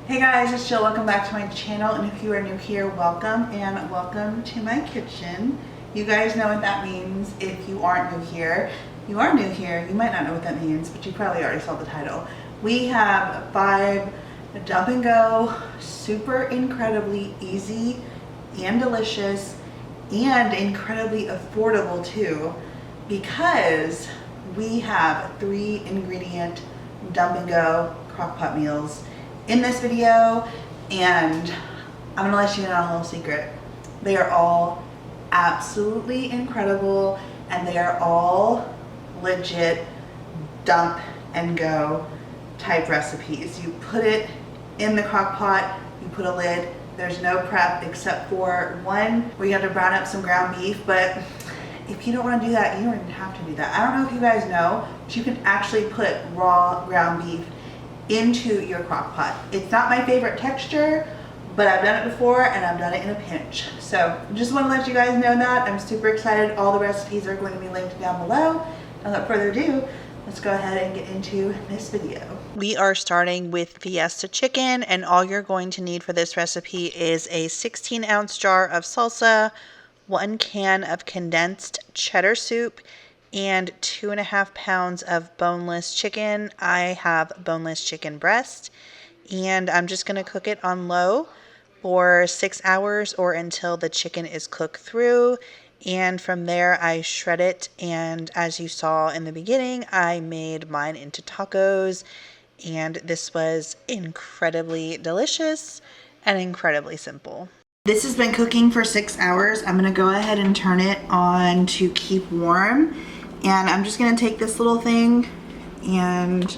Hey guys, it's Jill. Welcome back to my channel, and if you are new here, welcome, and welcome to my kitchen. You guys know what that means. If you aren't new here, you are new here. You might not know what that means, but you probably already saw the title. We have 5 dump and go, super incredibly easy and delicious and incredibly affordable too, because we have 3 ingredient dump and go crock pot meals in this video, and I'm gonna let you in on a little secret. They are all absolutely incredible, and they are all legit dump and go type recipes. You put it in the crock pot, you put a lid, there's no prep except for one where you have to brown up some ground beef, but if you don't want to do that, you don't even have to do that. I don't know if you guys know, but you can actually put raw ground beef into your crock pot. It's not my favorite texture, but I've done it before and I've done it in a pinch. So just want to let you guys know that. I'm super excited. All the recipes are going to be linked down below. And without further ado, let's go ahead and get into this video. We are starting with Fiesta Chicken, and all you're going to need for this recipe is a 16-ounce jar of salsa, 1 can of condensed cheddar soup, and 2.5 pounds of boneless chicken. I have boneless chicken breast, and I'm just going to cook it on low for 6 hours or until the chicken is cooked through. And from there I shred it, and as you saw in the beginning, I made mine into tacos, and this was incredibly delicious and incredibly simple. This has been cooking for 6 hours. I'm going to go ahead and turn it on to keep warm. And I'm just gonna take this little thing and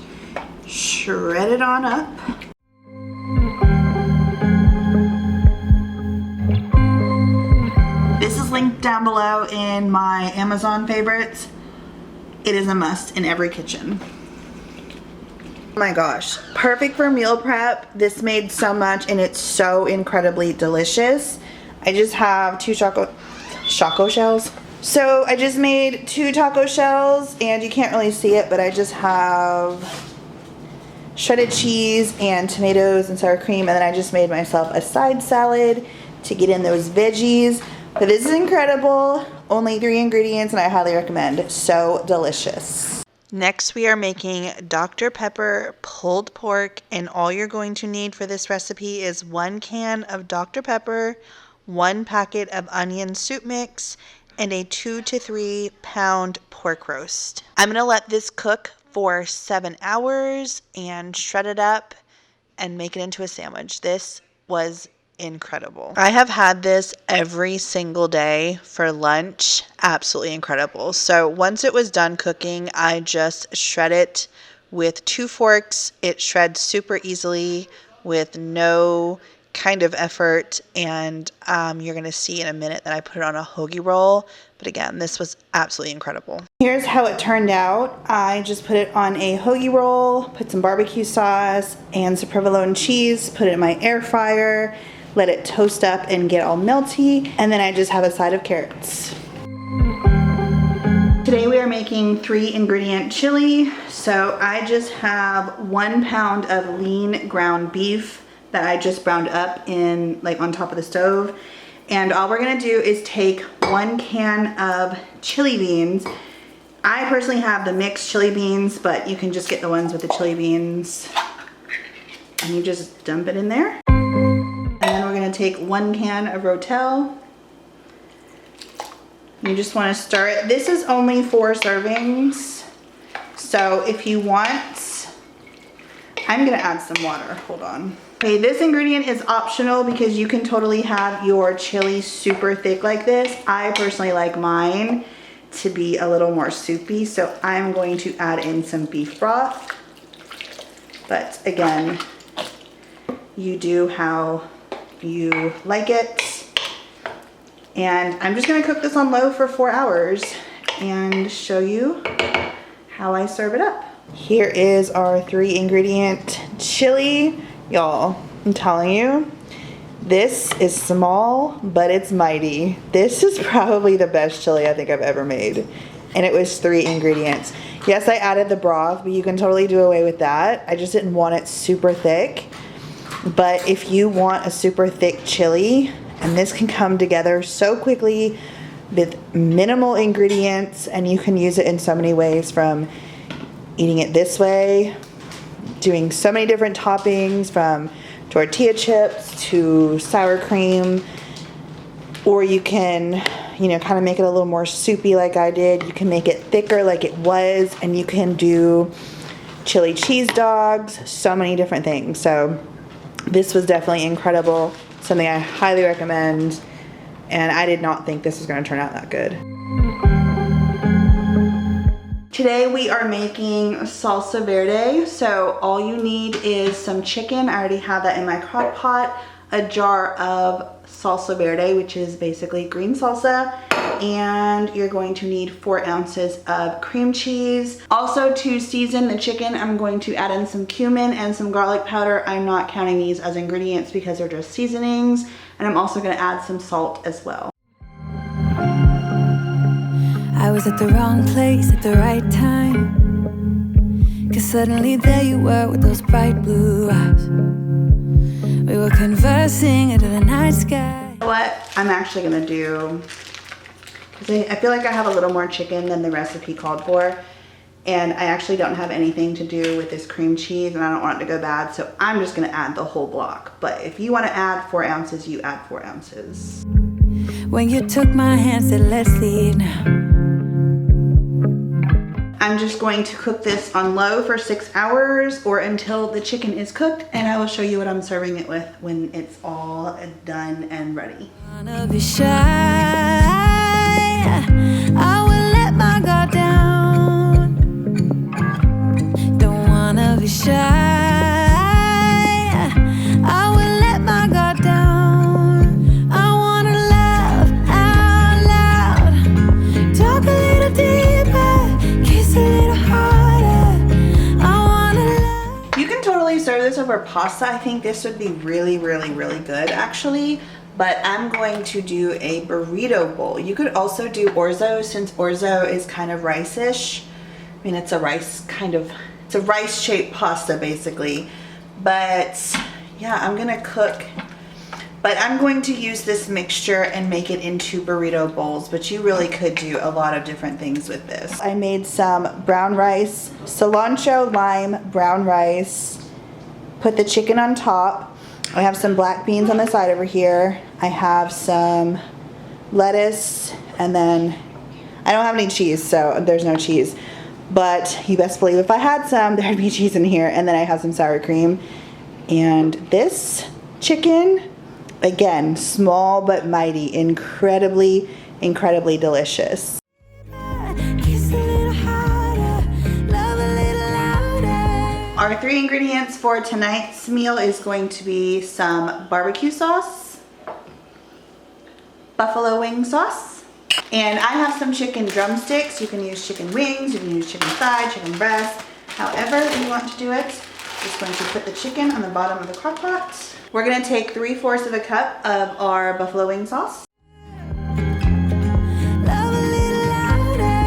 shred it on up. This is linked down below in my Amazon favorites. It is a must in every kitchen. Oh my gosh, perfect for meal prep. This made so much, and it's so incredibly delicious. I just have 2 choco shells. So I just made 2 taco shells, and you can't really see it, but I just have shredded cheese and tomatoes and sour cream, and then I just made myself a side salad to get in those veggies. But this is incredible. Only 3 ingredients, and I highly recommend. So delicious. Next, we are making Dr. Pepper pulled pork, and all you're going to need for this recipe is 1 can of Dr. Pepper, 1 packet of onion soup mix, and a 2 to 3 pound pork roast. I'm gonna let this cook for 7 hours and shred it up and make it into a sandwich. This was incredible. I have had this every single day for lunch. Absolutely incredible. So once it was done cooking, I just shred it with 2 forks. It shreds super easily with no kind of effort, and you're gonna see in a minute that I put it on a hoagie roll. But again, this was absolutely incredible. Here's how it turned out. I just put it on a hoagie roll, put some barbecue sauce and some provolone cheese, put it in my air fryer, let it toast up and get all melty, and then I just have a side of carrots. Today we are making 3 ingredient chili. So I just have 1 pound of lean ground beef that I just browned up in, like, on top of the stove. And all we're gonna do is take 1 can of chili beans. I personally have the mixed chili beans, but you can just get the ones with the chili beans. And you just dump it in there. And then we're gonna take 1 can of Rotel. You just wanna stir it. This is only 4 servings. So if you want, I'm gonna add some water, hold on. Okay, this ingredient is optional because you can totally have your chili super thick like this. I personally like mine to be a little more soupy, so I'm going to add in some beef broth. But again, you do how you like it. And I'm just gonna cook this on low for 4 hours and show you how I serve it up. Here is our 3 ingredient chili. Y'all, I'm telling you, this is small, but it's mighty. This is probably the best chili I think I've ever made. And it was 3 ingredients. Yes, I added the broth, but you can totally do away with that. I just didn't want it super thick. But if you want a super thick chili, and this can come together so quickly with minimal ingredients, and you can use it in so many ways, from eating it this way, doing so many different toppings, from tortilla chips to sour cream, or you can, you know, kind of make it a little more soupy like I did. You can make it thicker like it was, and you can do chili cheese dogs, so many different things. So this was definitely incredible, something I highly recommend, and I did not think this was going to turn out that good. Today we are making salsa verde. So all you need is some chicken. I already have that in my crock pot, a jar of salsa verde, which is basically green salsa, and you're going to need 4 ounces of cream cheese. Also, to season the chicken, I'm going to add in some cumin and some garlic powder. I'm not counting these as ingredients because they're just seasonings, and I'm also going to add some salt as well. I was at the wrong place at the right time, 'cause suddenly there you were with those bright blue eyes. We were conversing into the night sky. You know what I'm actually gonna do, because I feel like I have a little more chicken than the recipe called for, and I actually don't have anything to do with this cream cheese, and I don't want it to go bad, so I'm just gonna add the whole block. But if you want to add 4 ounces, you add 4 ounces. When you took my hand, said let's leave now. I'm just going to cook this on low for 6 hours, or until the chicken is cooked, and I will show you what I'm serving it with when it's all done and ready. Wanna be shy, I will let my guard down. Don't wanna be shy, I will let my guard down. I wanna laugh out loud, talk a little deeper, kiss a little harder. I wanna laugh. You can totally serve this over pasta. I think this would be really, really, really good actually. But I'm going to do a burrito bowl. You could also do orzo, since orzo is kind of rice-ish. I mean, it's a rice kind of, it's a rice-shaped pasta basically. But yeah, I'm gonna cook. But I'm going to use this mixture and make it into burrito bowls, but you really could do a lot of different things with this. I made some brown rice, cilantro, lime, brown rice, put the chicken on top. I have some black beans on the side over here. I have some lettuce, and then I don't have any cheese, so there's no cheese. But you best believe if I had some, there'd be cheese in here. And then I have some sour cream. And this chicken, again, small but mighty, incredibly, incredibly delicious. Kiss a little harder, love a little louder. Our 3 ingredients for tonight's meal is going to be some barbecue sauce, buffalo wing sauce, and I have some chicken drumsticks. You can use chicken wings, you can use chicken thigh, chicken breast, however you want to do it. Just going to put the chicken on the bottom of the crock pot. We're going to take 3/4 of a cup of our buffalo wing sauce. Love a little louder.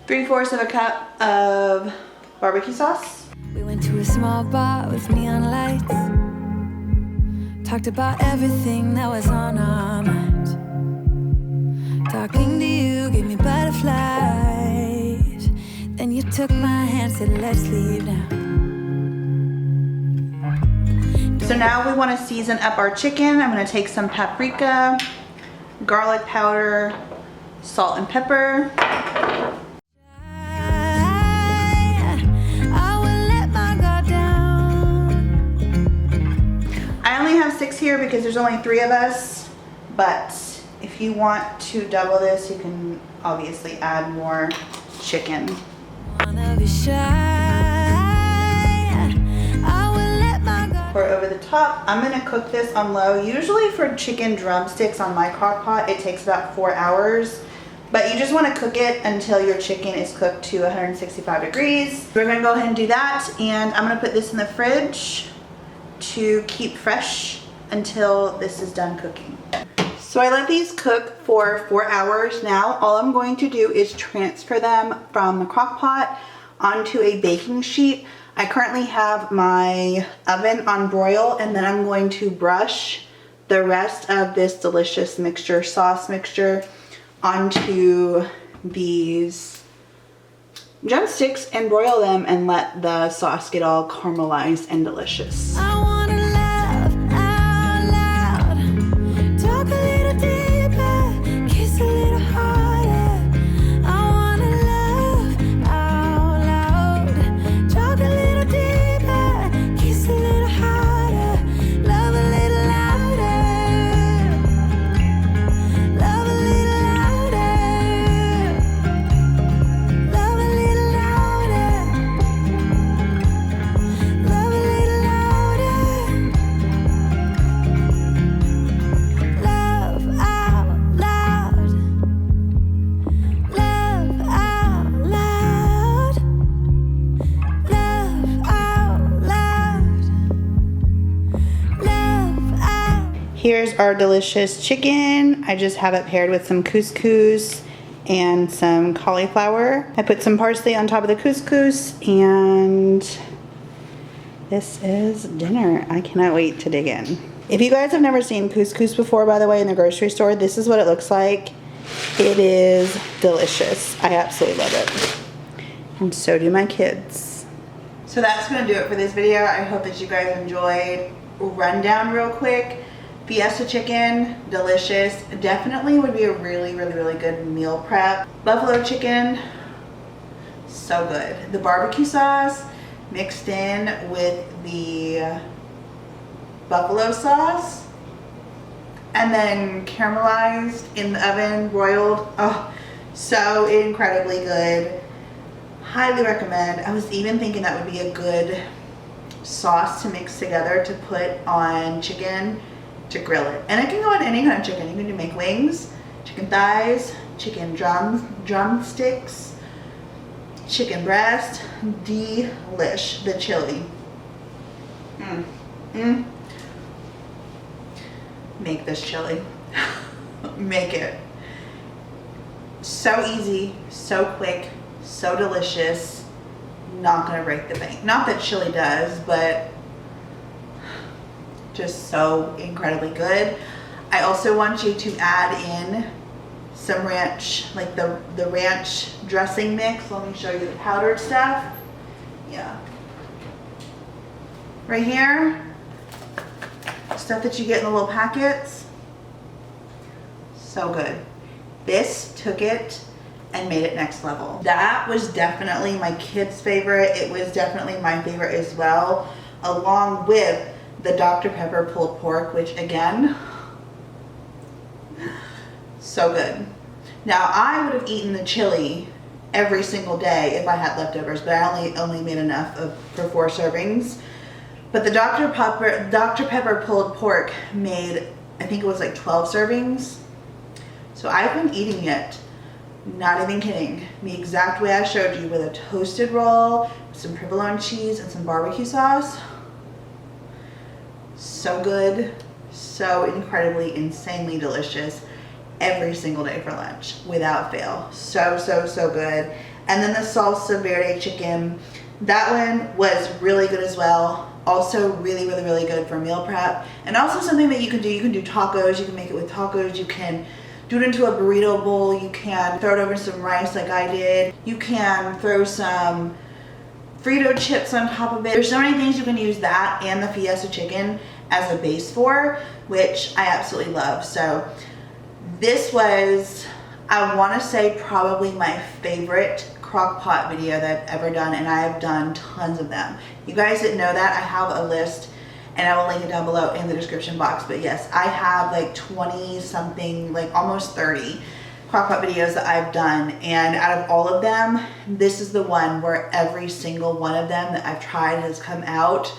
3/4 of a cup of barbecue sauce. We went to a small bar with neon lights. Talked about everything that was on our mind. Talking to you gave me butterflies. Then you took my hand, said let's leave now. So now we want to season up our chicken. I'm going to take some paprika, garlic powder, salt and pepper. I only have 6 here because there's only 3 of us, but if you want to double this, you can obviously add more chicken. Pour over the top. I'm gonna cook this on low. Usually for chicken drumsticks on my crock pot, it takes about 4 hours, but you just wanna cook it until your chicken is cooked to 165 degrees. We're gonna go ahead and do that, and I'm gonna put this in the fridge to keep fresh until this is done cooking. So I let these cook for 4 hours now. All I'm going to do is transfer them from the crock pot onto a baking sheet. I currently have my oven on broil, and then I'm going to brush the rest of this delicious mixture, sauce mixture, onto these drumsticks and broil them and let the sauce get all caramelized and delicious. I wanna laugh out loud, talk a little deeper, kiss a little harder. I wanna laugh out loud, talk a little deeper, kiss a little harder, love a little louder, love a little louder, love a little louder, love a little louder, love out loud, love out loud, love out loud, love out. Here's our delicious chicken. I just have it paired with some couscous and some cauliflower. I put some parsley on top of the couscous, and this is dinner. I cannot wait to dig in. If you guys have never seen couscous before, by the way, in the grocery store, this is what it looks like. It is delicious. I absolutely love it. And so do my kids. So that's gonna do it for this video. I hope that you guys enjoyed. Rundown real quick. Fiesta chicken, delicious. Definitely would be a really good meal prep. Buffalo chicken, so good. The barbecue sauce mixed in with the buffalo sauce and then caramelized in the oven, broiled. Oh, so incredibly good. Highly recommend. I was even thinking that would be a good sauce to mix together to put on chicken to grill it. And it can go on any kind of chicken. You can make wings, chicken thighs, chicken drumsticks, chicken breast. Delish. The chili. Make this chili. Make it. So easy, so quick, so delicious. Not gonna break the bank. Not that chili does, but just so incredibly good. I also want you to add in some ranch, like the ranch dressing mix. Let me show you the powdered stuff. Yeah. Right here. Stuff that you get in the little packets. So good. This took it and made it next level. That was definitely my kids' favorite. It was definitely my favorite as well, along with the Dr. Pepper pulled pork, which again, so good. Now I would have eaten the chili every single day if I had leftovers, but I only made enough for 4 servings. But the Dr. Pepper pulled pork made, I think it was like 12 servings. So I've been eating it, not even kidding, the exact way I showed you, with a toasted roll, some provolone cheese, and some barbecue sauce. So good, so incredibly, insanely delicious every single day for lunch without fail. So good. And then the Salsa Verde chicken, that one was really good as well. Also really good for meal prep, and also something that you can do. You can do tacos. You can make it with tacos. You can do it into a burrito bowl. You can throw it over some rice like I did. You can throw some Frito chips on top of it. There's so many things you can use that and the Fiesta chicken as a base for, which I absolutely love. So this was, I want to say, probably my favorite crock pot video that I've ever done, and I have done tons of them. You guys didn't know that. I have a list, and I will link it down below in the description box. But yes, I have like 20 something, like almost 30 crock pot videos that I've done, and out of all of them, this is the one where every single one of them that I've tried has come out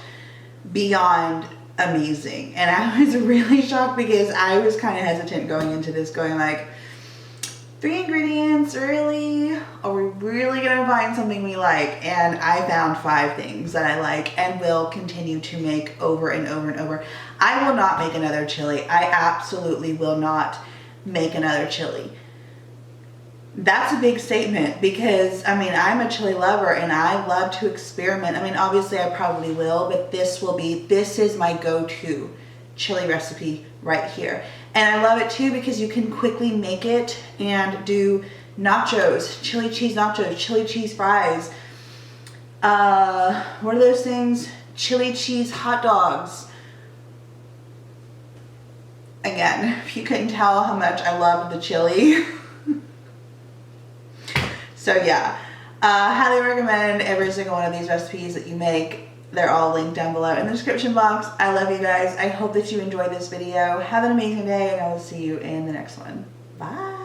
beyond amazing. And I was really shocked because I was kind of hesitant going into this, going like, 3 ingredients, really? Are we really gonna find something we like? And I found 5 things that I like and will continue to make over and over and over. I will not make another chili. I absolutely will not make another chili. That's a big statement because, I mean, I'm a chili lover and I love to experiment. I mean, obviously I probably will, but this is my go-to chili recipe right here. And I love it too because you can quickly make it and do nachos, chili cheese nachos, chili cheese fries. What are those things? Chili cheese hot dogs. Again, if you couldn't tell how much I love the chili. So yeah, highly recommend every single one of these recipes that you make. They're all linked down below in the description box. I love you guys. I hope that you enjoyed this video. Have an amazing day and I will see you in the next one. Bye.